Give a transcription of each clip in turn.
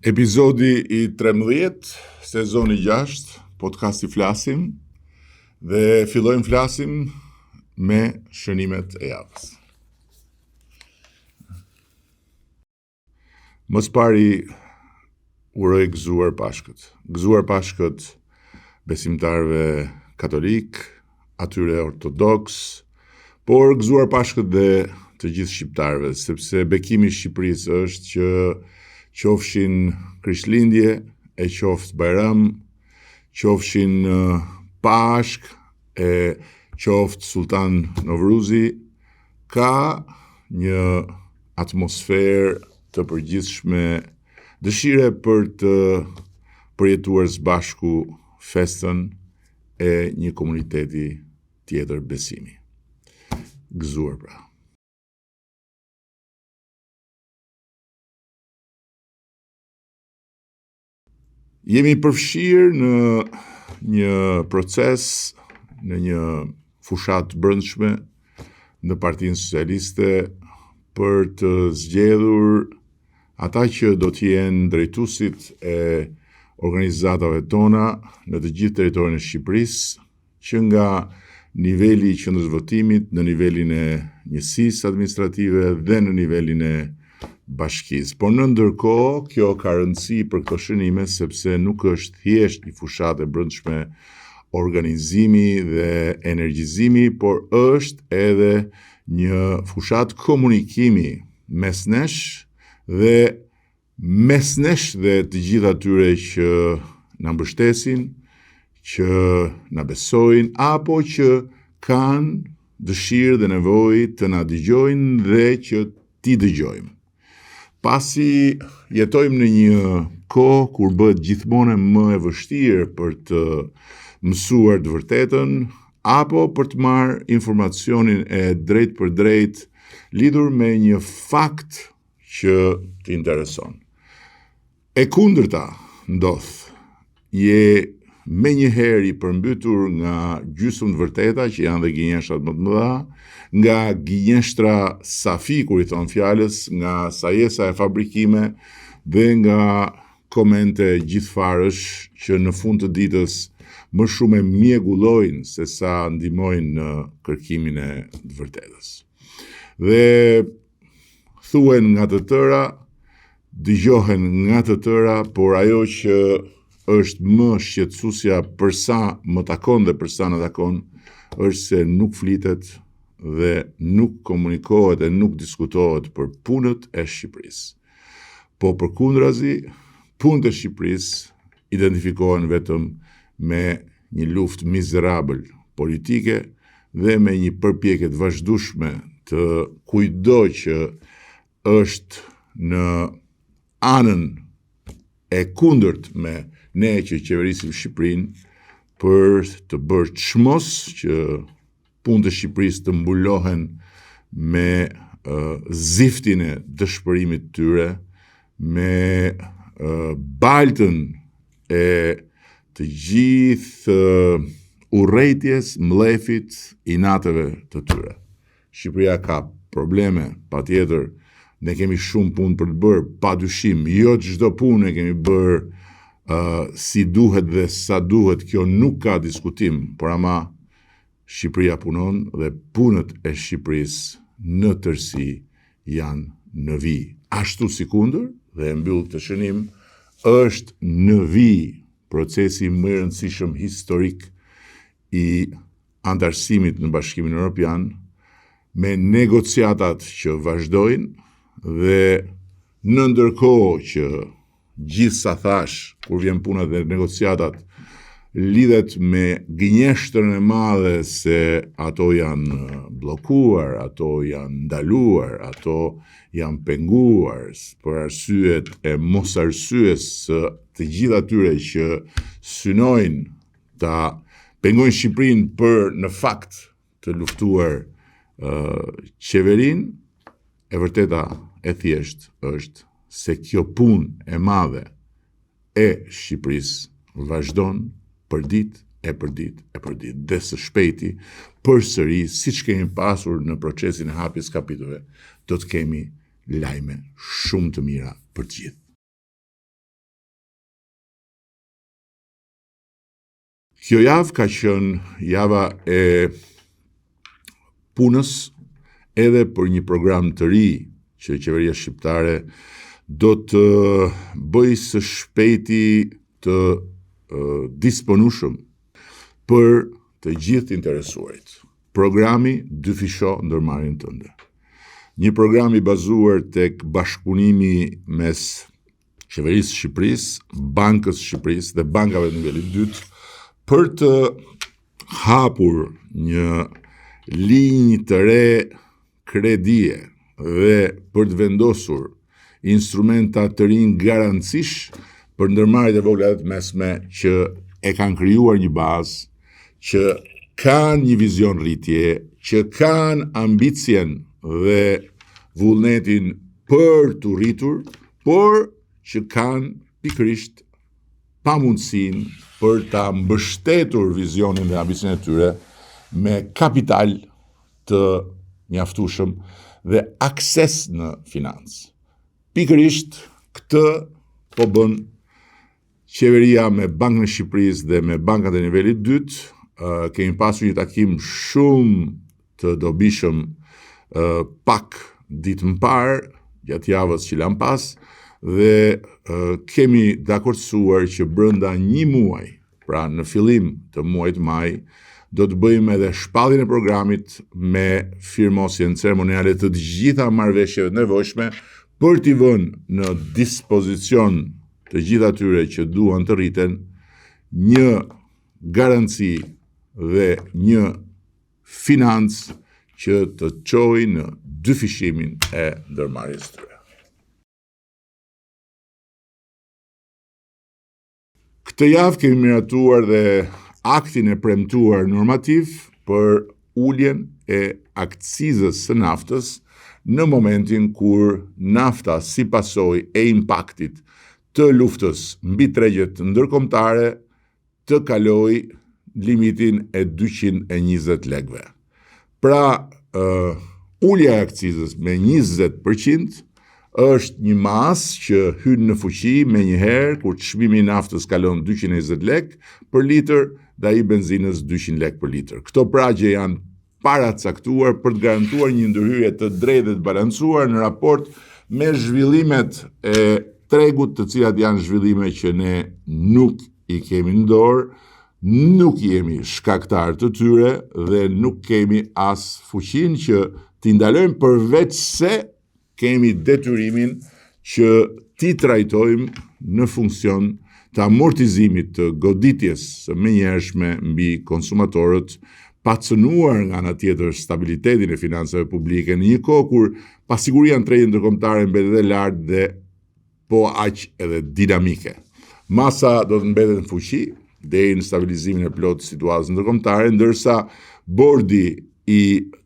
Epizodi i 13, sezoni 6, podcasti Flasim, dhe fillojmë flasim me shënimet e javës. Mos pari uroj gëzuar Pashkët. Gëzuar Pashkët besimtarëve katolik, atyre ortodoks, por gëzuar Pashkët dhe të gjithë shqiptarëve, sepse bekimi i Shqipërisë është që qofshin Krishtlindje, e qoftë Bajram, qofshin Pashk, e qoftë Sultan Novruzi, ka një atmosferë të përgjithshme, dëshire për të përjetuar së bashku festën e një komuniteti tjetër besimi. Gëzuar pra. Jemi përfshirë në një proces, në një fushat brendshme në Partinë Socialiste për të zgjedhur ata që do të jenë drejtuesit e organizatave tona në të gjithë territorin e Shqipërisë, që nga niveli i qendrës votimit në nivelin e njësisë administrative dhe në nivelin e bashkisë. Por në ndërkohë, kjo ka rëndësi për këto shënime, sepse nuk është thjesht një fushat e brendshme organizimi dhe energjizimi, por është edhe një fushat komunikimi mes nesh dhe të gjithë atyre që na mbështesin, që na besojnë, apo që kanë dëshirë dhe nevojë të na dëgjojnë dhe që t'i dëgjojmë. Pasi jetojmë në një kohë kur bëhet gjithmonë më e vështirë për të mësuar të vërtetën, apo për të marrë informacionin e drejt për drejt lidhur me një fakt që të intereson. E kundërta ndodh, je me njëherë i përmbytur nga gjysmë të vërteta që janë dhe gënjeshtrat më të mëdha, nga gënjeshtra safi, kur i thon fjalës, nga sajesa e fabrikime dhe nga komente gjithfarësh që në fund të ditës më shumë e mjegullojnë se sa ndihmojnë në kërkimin e të vërtetës. Dhe thuhen nga të tëra, dëgjohen nga të tëra, por ajo që është më shqetësuesja për sa më takon dhe për sa në takon, është se nuk flitet dhe nuk komunikohet dhe nuk diskutohet për punët e Shqipërisë. Po përkundrazi, punët e Shqipërisë identifikohen vetëm me një luftë mizerabël politike dhe me një përpjekje të vazhdueshme të kujdo që është në anën e kundërt me ne që qeverisim Shqipërinë, për të bërë çmos që punët e Shqipërisë të mbulohen me ziftin e dëshpërimit tyre, me baltën e të gjithë urrëties, mllefit, inateve të tyre. Shqipëria ka probleme, patjetër, ne kemi shumë punë për të bërë, padyshim, jo çdo punë e kemi bërë si duhet dhe sa duhet, kjo nuk ka diskutim, por ama Shqipëria punon dhe punët e Shqipërisë në tërësi janë në vijë. Ashtu sikundër, dhe e mbyll këtë shënim, është në vijë procesi më i rëndësishëm historik i antarësimit në Bashkimin Evropian, me negociatat që vazhdojnë dhe në ndërkohë që gjithë sa thash, kur vjen puna dhe negociatat, lidhet me gënjeshtrën e madhe se ato janë bllokuar, ato janë ndaluar, ato janë penguar për arsyet e mos arsyes së të gjithë atyre që synojnë ta pengojnë Shqipërinë për në fakt të luftuar qeverinë. E vërteta e thjesht është se kjo punë e madhe e Shqipërisë vazhdon për ditë e për ditë, dhe së shpejti përsëri, siç kemi pasur në procesin e hapjes kapitulleve, do të kemi lajme shumë të mira për të gjithë. Kjo javë ka qenë java e punës edhe për një program të ri që qeveria shqiptare do të bëj së shpejti të disponueshëm për të gjithë interesuarit. Programi dyfisho ndërmarrjen tënde. Një program i bazuar tek bashkëpunimi mes Qeverisë së Shqipërisë, Bankës së Shqipërisë dhe bankave të nivelit dytë për të hapur një linjë të re kredie dhe për të vendosur instrumenta të rinj garancish për ndërmarrjet e vogla dhe të mesme që e kanë krijuar një bazë, që kanë një vizion rritje, që kanë ambicien dhe vullnetin për të rritur, por që kanë pikërisht pamundësinë për ta mbështetur vizionin dhe ambicien e tyre me kapital të mjaftueshëm dhe akses në financë. Pikërisht këtë po bën qeveria me Bankën e Shqipërisë dhe me bankat e nivelit dytë. Kemi pasur një takim shumë të dobishëm pak ditë më parë gjatë javës që lan pas dhe kemi dakordsuar që brenda një muaj, pra në fillim të muajit maj, do të bëjmë edhe shpalljen e programit me firmosjen ceremoniale të gjitha marrëveshjeve të nevojshme për t'i vënë në dispozicion të gjithë atyre që duan të rriten një garanci dhe një financë që të çojë në dyfishimin e ndërmarrjes së tyre. Këtë javë kemi miratuar dhe aktin e premtuar normativ për uljen e akcizës së naftës në momentin kur nafta si pasojë e impaktit të luftës mbi tregjet ndërkombëtare të kalojë limitin e 220 lekëve. Pra, ulja e akcizës me 20% është një masë që hyn në fuqi me njëherë kur çmimi i naftës kalon 220 lekë për litër dhe ai benzinës 200 lekë për litër. Këto pragje janë paracaktuar për të garantuar një ndërhyrje të drejtë dhe të balancuar në raport me zhvillimet e tregut, të cilat janë zhvillime që ne nuk i kemi në dorë, nuk jemi shkaktar të tyre dhe nuk kemi as fuqinë që t'i ndalojmë, përveç se kemi detyrimin që t'i trajtojmë në funksion të amortizimit të goditjes së menjëhershme mbi konsumatorët, pa cënuar nga ana tjetër stabilitetin e financave publike në një kohë kur pasiguria në tregjet ndërkombëtare mbetet e lartë dhe po aq edhe dinamike. Masa do të mbetet në fuqi deri në stabilizimin e plotë të situatës ndërkombëtare, ndërsa bordi i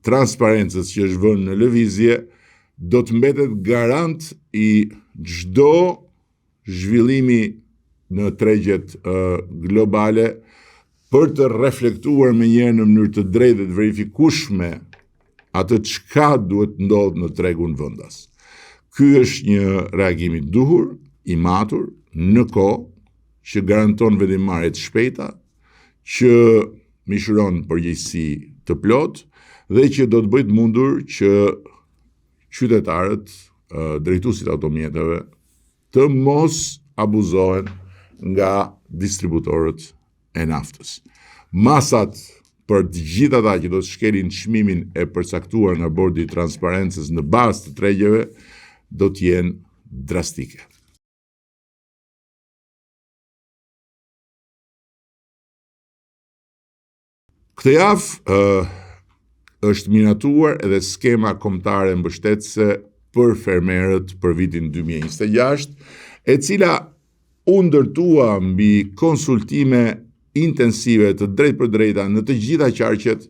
transparencës që është vënë në lëvizje do të mbetet garant i çdo zhvillimi në tregjet globale për të reflektuar menjëherë në mënyrë të drejtë dhe të verifikueshme atë çka duhet ndodhë në tregun vendas. Ky është një reagim i duhur, i matur, në kohë, që garanton vendimmarrje të shpejta, që mishëron përgjegjësi të plotë dhe që do të bëjë të mundur që qytetarët, drejtuesit automjeteve, të mos abuzohen nga distributorët e naftës. Masat për të gjithë ata që do të shkelin çmimin e përcaktuar nga bordi i transparencës në bazë të tregjeve do të jenë drastike. Këtë javë është miratuar edhe skema kombëtare mbështetëse për fermerët për vitin 2026, e cila u ndërtua mbi konsultime intensive të drejtë për drejta në të gjitha qarqet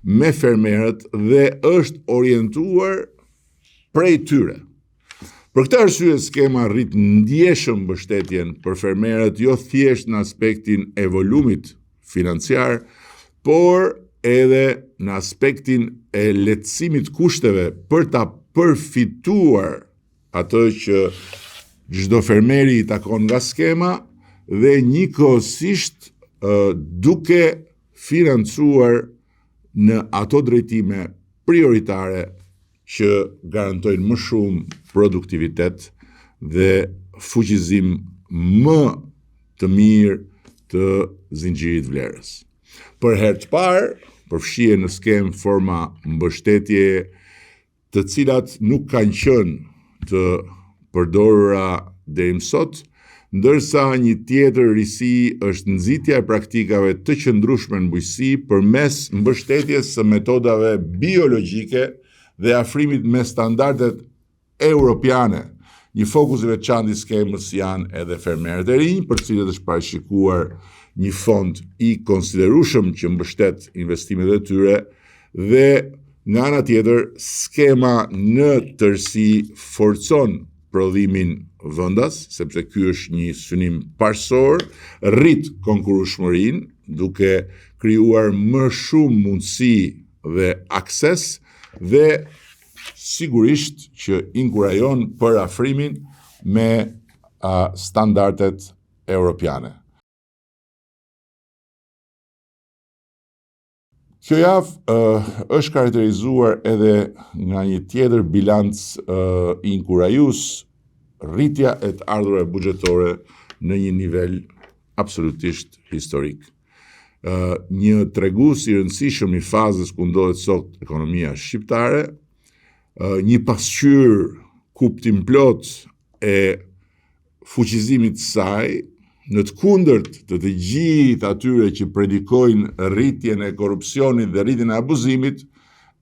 me fermerët dhe është orientuar prej tyre. Për këtë arsye skema rrit ndjeshëm mbështetjen për fermerët jo thjesht në aspektin e volumit financiar, por edhe në aspektin e lehtësimit kushteve për ta përfituar atë që çdo fermeri i takon nga skema dhe njëkohësisht duke financuar në ato drejtime prioritare që garantojnë më shumë produktivitet dhe fuqizim më të mirë të zinxhirit vlerës. Për herë të parë, përfshihen në skemë forma mbështetje të cilat nuk kanë qenë të përdorura deri më sot, ndërsa një tjetër risi është nxitja e praktikave të qëndrueshme në bujqësi përmes mbështetjes së metodave biologjike dhe afrimit me standardet europiane. Një fokus i veçantë i skemës janë edhe fermerët e rinj, për cilët është parashikuar një fond i konsiderueshëm që mbështet investimet e tyre dhe nga ana tjetër skema në tërësi forcon prodhimin vendas, sepse ky është një synim parsorë, rrit konkurrueshmërinë duke krijuar më shumë mundësi dhe akses dhe sigurisht që inkurajon për afrimin me standardet europiane. Kjo javë është karakterizuar edhe nga një tjetër bilanc inkurajues, rritja e të ardhurave buxhetore në një nivel absolutisht historik. Një tregues i rëndësishëm i fazës ku ndodhet sot ekonomia shqiptare, një pasqyrë kuptim plot e fuqizimit të saj, në të kundërt të të gjithë atyre që predikojnë rritjen e korrupsionit dhe rritjen e abuzimit,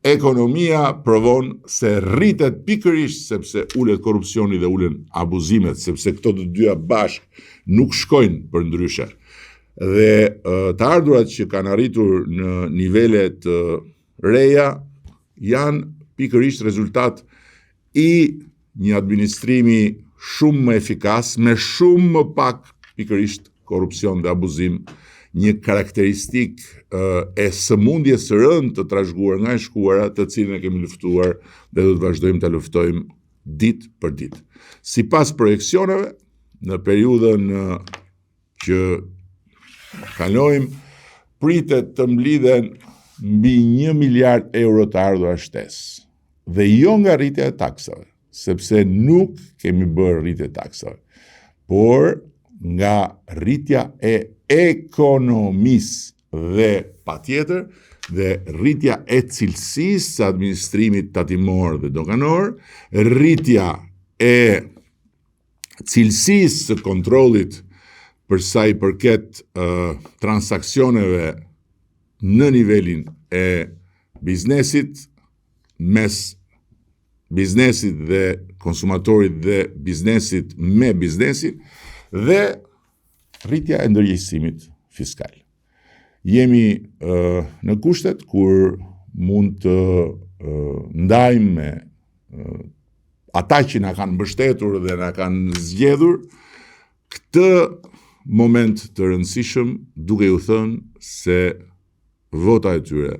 ekonomia provon se rritet pikërisht sepse ulet korrupsioni dhe ulen abuzimet, sepse këto të dyja bashkë nuk shkojnë për ndryshe. Dhe të ardhurat që kanë arritur në nivele të reja janë pikërisht rezultat i një administrimi shumë më efikas, me shumë më pak pikërisht korrupsion dhe abuzim, një karakteristik e sëmundjes së rëndë të trashëguar nga e shkuara, të cilën e kemi luftuar dhe do të vazhdojmë ta luftojmë ditë për ditë. Sipas projeksioneve, në periudhën që kalojmë, pritet të mblidhen mbi 1 miliard euro të ardhura shtesë. Dhe jo nga rritja e taksave, sepse nuk kemi bërë rritje e taksave, por nga rritja e ekonomisë dhe patjetër dhe rritja e cilësisë së administrimit tatimor dhe doganor, rritja e cilësisë së kontrollit për sa i përket transaksioneve në nivelin e biznesit, mes biznesit dhe konsumatorit dhe biznesit me biznesin, dhe rritja e ndërgjegjësimit fiskal. Jemi në kushtet kur mund të ndajmë me ata që na kanë mbështetur dhe na kanë zgjedhur këtë moment të rëndësishëm, duke u thënë se vota e tyre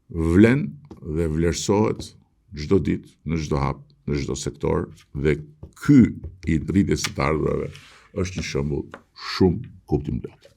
vlen dhe vlerësohet çdo ditë, në çdo hap, në çdo sektor, dhe ky i rritjes së të ardhurave është një shembull shumë kuptimplot.